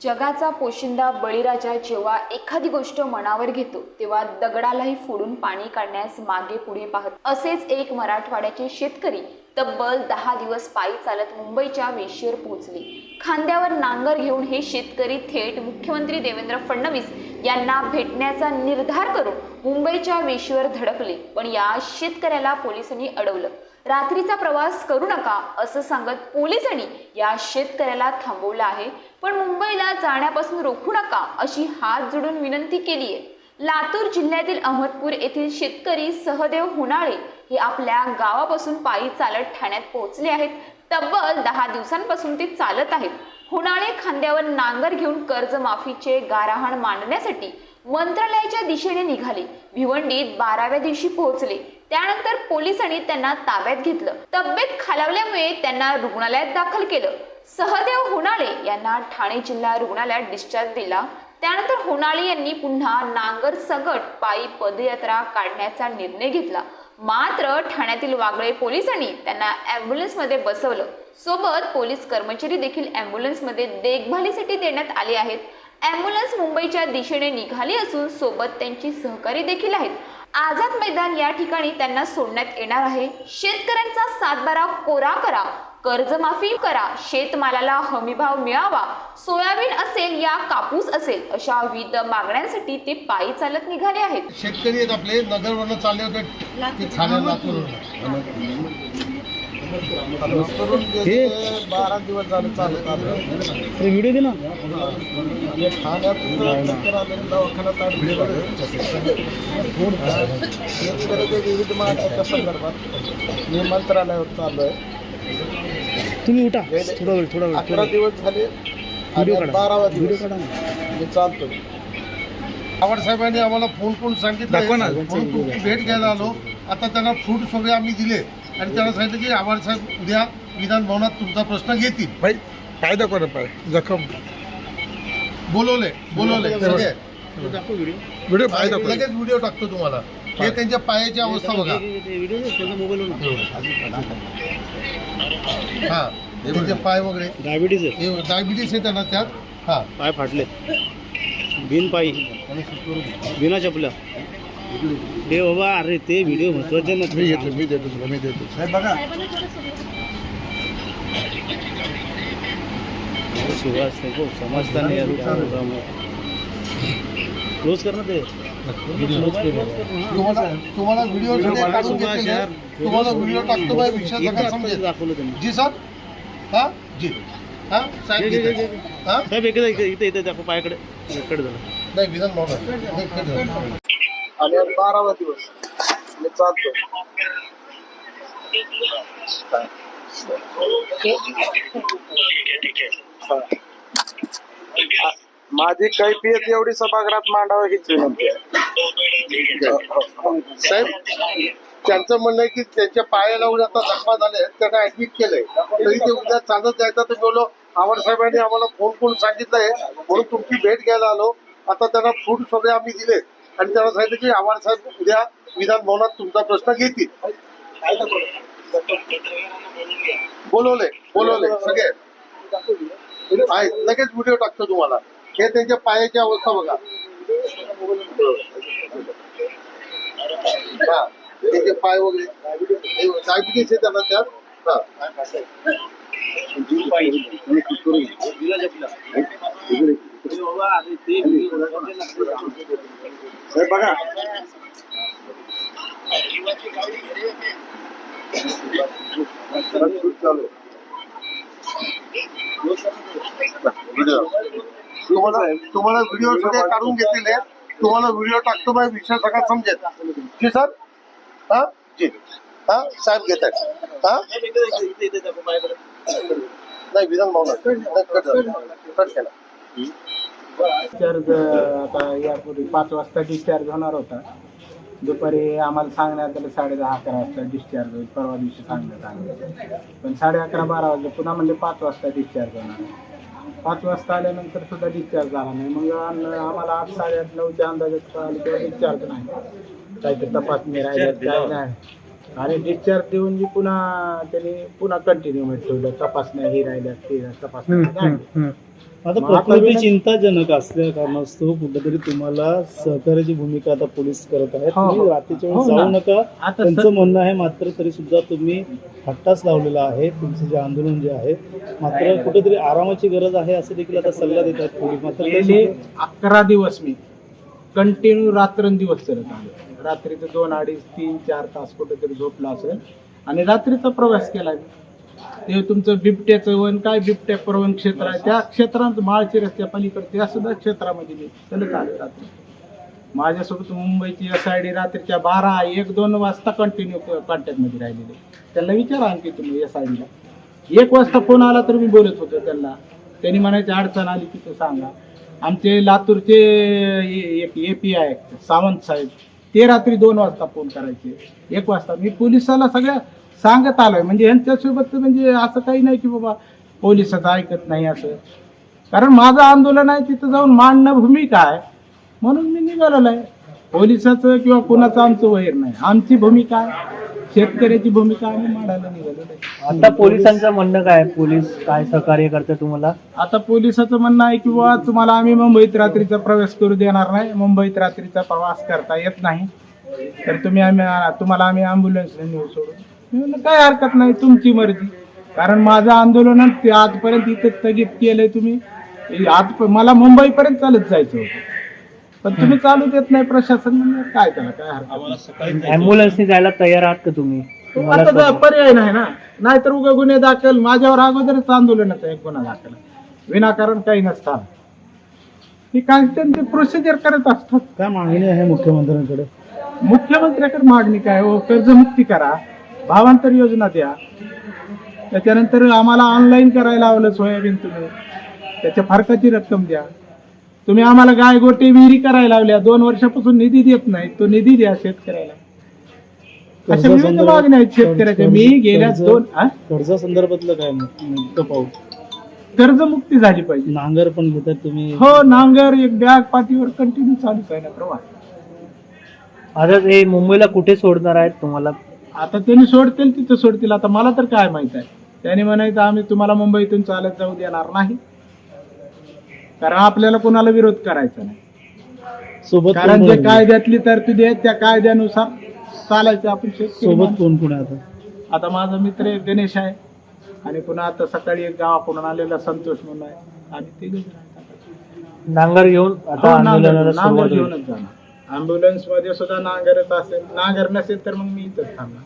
जगाचा पोशिंदा बळीराजा जेव्हा एखादी गोष्ट मनावर घेतो तेव्हा दगडालाही फोडून पाणी काढण्यास मागे पुढे पाहत. असेच एक मराठवाड्याचे शेतकरी तब्बल 10 दिवस पायी चालत मुंबईच्या वेशीवर पोहोचले. खांद्यावर नांगर घेऊन हे शेतकरी थेट मुख्यमंत्री देवेंद्र फडणवीस यांना भेटण्याचा निर्धार करून मुंबईच्या वेशीवर धडकले. पण या शेतकऱ्याला पोलिसांनी अडवलं. रात्रीचा प्रवास करू नका असं सांगत पोलिसांनी या शेतकऱ्याला थांबवलं आहे. पण मुंबईला जाण्यापासून रोखू नका अशी हात जोडून विनंती केली आहे. लातूर जिल्ह्यातील अहमदपूर येथील शेतकरी सहदेव होनाळे हे आपल्या गावापासून पायी चालत ठाण्यात पोहोचले आहेत. तब्बल 10 दिवसांपासून ते चालत आहेत. होनाळे खांद्यावर नांगर घेऊन कर्जमाफीचे गारहाण मांडण्यासाठी मंत्रालयाच्या दिशेने निघाले. भिवंडीत 12व्या दिवशी पोहोचले. त्यानंतर पोलिसांनी त्यांना ताब्यात घेतलं. तब्येत खालावल्यामुळे त्यांना रुग्णालयात दाखल केलं. सहदेव होनाळे यांना ठाणे जिल्हा रुग्णालयात डिस्चार्ज दिला. त्यानंतर होनाळे यांनी पुन्हा नांगर सकट पायी पदयात्रा काढण्याचा निर्णय घेतला. मात्र ठाण्यातील वागळे पोलिसांनी त्यांना ॲम्ब्युलन्समध्ये बसवलं. सोबत पोलीस कर्मचारी देखील ॲम्ब्युलन्समध्ये देखभालीसाठी देण्यात आले आहेत. ॲम्ब्युलन्स मुंबईच्या दिशेने निघाली असून सोबत त्यांची सहकारी देखील आहेत. आझाद मैदान या ठिकाणी त्यांना सोडण्यात येणार आहे. शेतकऱ्यांचा सातबारा कोरा करा, कर्जमाफी करा, शेतमालाला हमीभाव मिळावा, सोयाबीन असेल या कापूस असेल अशा विविध मागण्यांसाठी ते पायी चालत निघाले आहेत. शेतकरी आहेत आपले नगरवरून चालले होते ठाण्याला हे 12 दिवस झाले चालत आले. व्हिडिओ दे ना. शेतकऱ्याच्या विविध मागण्यांच्या संदर्भात मी मंत्रालयावर चालू आहे. तुम्ही उठा थोडा वेळ 11 दिवस झाले. 12वा दिवस मी चालतो. पवार साहेबांनी आम्हाला फोन करून सांगितलं म्हणून तुमची भेट घ्यायला आलो. आता त्यांना फ्रूट्स वगैरे आम्ही दिले आणि त्यांना सांगितलं की आव्हाड साहेब उद्या विधान भवनात तुमचा प्रश्न घेतील. पाय दाखवा ना, पाय जखम बोलवले सगळे व्हिडिओ पाय दाखवा. लगेच व्हिडिओ टाकतो तुम्हाला. हे त्यांच्या पायाची अवस्था बघा. हा त्यांचे पाय वगैरे डायबिटीस आहे त्यांना त्यात. हा पाय फाटले, बिन पायी बिना चपल्या. हे बाबा, अरे ते व्हिडिओ महत्वाचे ना. मी देतो साहेब बघा. सुभाष समजता नाही क्लोज कर ना ते. तुम्हाला व्हिडिओ तुम्हाला व्हिडिओ टाकतो बाय विषय सगळं समजेल. दाखवलं त्यांनी. जी सर. हा जी. हा साहेब. हा साहेब इथे दाखव पायाकडे. इकडे झालं नाही विधान भवन आणि 12वा दिवस मी चालतो. माझी कैफियत एवढी सभागृहात मांडावं हीच विनंती आहे. साहेब त्यांचं म्हणणं आहे की त्यांच्या पायाला उद्या आता जखमा झाले, त्यांना ऍडमिट केलंय, तरी ते उद्या चालत जायचं. तर बोललो आव्हाड साहेबांनी आम्हाला फोन करून सांगितलंय म्हणून तुमची भेट घ्यायला आलो. आता त्यांना फ्रूट्स वगैरे आम्ही दिले आणि त्यांना सांगितलं की आव्हाड साहेब उद्या विधान भवनात तुमचा प्रश्न घेतील. बोलवले सगळे आहेत. लगेच व्हिडिओ टाकतो तुम्हाला. हे त्यांच्या पायाची अवस्था बघा. हा त्यांचे पाय वगैरे डायबिटीस आहे त्यांना त्यात. साहेब बघा. चालू तुम्हाला व्हिडिओ सगळे काढून घेतलेले. तुम्हाला व्हिडिओ टाकतो बाय विषय सगळा समजेल. जी सर. हा जी. हा साहेब घेत आहेत. हा नाही विधान भवनात कट केला. डिस्चार्ज आता यापूर्वी 5 वाजता डिस्चार्ज होणार होता. दुपारी आम्हाला सांगण्यात आलं 10:30-11 वाजता डिस्चार्ज होईल. परवा दिवशी सांगण्यात आलं, पण 11:30-12 वाजता पुन्हा म्हणजे 5 वाजता डिस्चार्ज होणार आहे. 5 वाजता आल्यानंतर सुद्धा डिस्चार्ज झाला नाही. मग आम्हाला 8, 8:30, 9च्या अंदाजात आलं तेव्हा डिस्चार्ज नाही. काहीतरी तपासणी राहिली काय नाही. आणि डिस्चार्ज देऊन मी पुन्हा त्यांनी पुन्हा कंटिन्यू मध्ये ठेवलं. तपासण्या ही राहिल्या ते तपासण्या झाल्या. आता मग आता प्रकृती विना- चिंताजनक असल्या कारणास्तव कुठेतरी तुम्हाला सहकार्याची भूमिका आता पोलीस करत आहेत. हो, तुम्ही हो. रात्रीच्या हो वेळेस जाऊ ना. नका आता त्यांचं म्हणणं आहे. मात्र तरी सुद्धा तुम्ही हट्टाच लावलेला आहे. तुमचं जे आंदोलन जे आहे मात्र कुठेतरी आरामाची गरज आहे असं देखील आता सल्ला देत आहेत पोलीस. मात्र गेले 11 दिवस मी कंटिन्यू रात्रंदिवस चलत आलो. रात्रीचं 2, 2.5, 3, 4 तास कुठेतरी झोपला असेल आणि रात्रीचा प्रवास केला मी. ते तुमचं बिबट्याचं वन काय बिबट्या प्रवण क्षेत्र आहे त्या क्षेत्रात माळची रस्त्या पलीकडे त्या सुद्धा क्षेत्रामध्ये मी चलत आलो रात्री. माझ्यासोबत मुंबईची SID रात्रीच्या 12, 1, 2 वाजता कंटिन्यू कॉन्टॅक्टमध्ये राहिलेले. त्यांना विचारा आणखी तुम्ही SIDला 1 वाजता फोन आला तर मी बोलत होतो त्यांना. त्यांनी म्हणायची अडचण आली की ते सांगा. आमचे लातूरचे एक AP आहे सावंत साहेब ते रात्री 2 वाजता फोन करायचे. 1 वाजता मी पोलिसाला सगळ्या सांगत आलोय. म्हणजे यांच्यासोबत म्हणजे असं काही नाही की बाबा पोलिसाचं ऐकत नाही असं. कारण माझं आंदोलन आहे तिथं जाऊन मांडणं भूमिका आहे म्हणून मी निघालेलो आहे. पोलिसाचं किंवा कोणाचं आमचं वैर नाही. आमची भूमिका आहे शेतकऱ्याची भूमिका आम्ही मांडायला निघालेलो आहे. आता पोलिसांचं म्हणणं काय? पोलीस काय सहकार्य करते तुम्हाला? आता पोलिसाचं म्हणणं आहे की बाबा तुम्हाला आम्ही मुंबईत रात्रीचा प्रवेश करू देणार नाही. मुंबईत रात्रीचा प्रवास करता येत नाही तर तुम्हाला आम्ही ॲम्ब्युलन्सने नेऊ सोडू. मी म्हणलं काय हरकत नाही तुमची मर्जी. कारण माझं आंदोलन ते आजपर्यंत इथं स्थगित केलंय तुम्ही. मला मुंबईपर्यंत चालत जायचं होतं पण तुम्ही चालू देत नाही प्रशासन. म्हणलं काय त्याला काय हरकत नाही. ॲम्ब्युलन्सने जायला तयार आहात का तुम्ही? आता पर्याय नाही ना. नाहीतर उगा गुन्हे दाखल माझ्यावर अगोदरच आंदोलनाचा एक गुन्हा दाखल विनाकारण काही नसतात. ही काय त्यांचे प्रोसिजर करत असतात. काय मागणी आहे मुख्यमंत्र्यांकडे? मुख्यमंत्र्याकडे मागणी काय हो कर्जमुक्ती करा भावांतर योजना द्या. त्याच्यानंतर आम्हाला ऑनलाईन करायला लावलं सोयाबीन तुम्ही त्याच्या फरकाची रक्कम द्या. तुम्ही आम्हाला गाय गोटे विहिरी करायला लावल्या 2 वर्षापासून निधी देत नाही तो निधी द्या शेतकऱ्याला. अशा विविध मागण्या आहेत शेतकऱ्याच्या. मी गेल्या 2 कर्जा संदर्भातलं काय नेमकं पाहू? कर्जमुक्ती झाली पाहिजे. नांगर पण घेतात तुम्ही? हो नांगर एक बॅग पाठीवर कंटिन्यू चालूच आहे ना प्रवास. आता ते मुंबईला कुठे सोडणार आहेत तुम्हाला? आता त्यांनी सोडतील तिथं सोडतील. आता मला तर काय माहित आहे. त्यांनी म्हणायचं आम्ही तुम्हाला मुंबईतून चालत जाऊ देणार नाही कारण आपल्याला कोणाला विरोध करायचा नाही. सोबत कारण जे कायद्यातली तरतुदी आहेत त्या कायद्यानुसार चालायचं आपण शेतकरी सोबत माणूस. कोण कोण आहे आता? आता माझा मित्र एक गणेश आहे आणि पुन्हा आता सकाळी एक गावाकडून आलेला संतोष म्हणून आहे. आम्ही तिघे नांगर घेऊन आता आंदोलनाला नांगर सुरुवात होईल. घेऊनच जाणार. ॲम्ब्युलन्स मध्ये सुद्धा नांगरच असेल. नांगर नसेल तर मग मी इथंच थांबणार.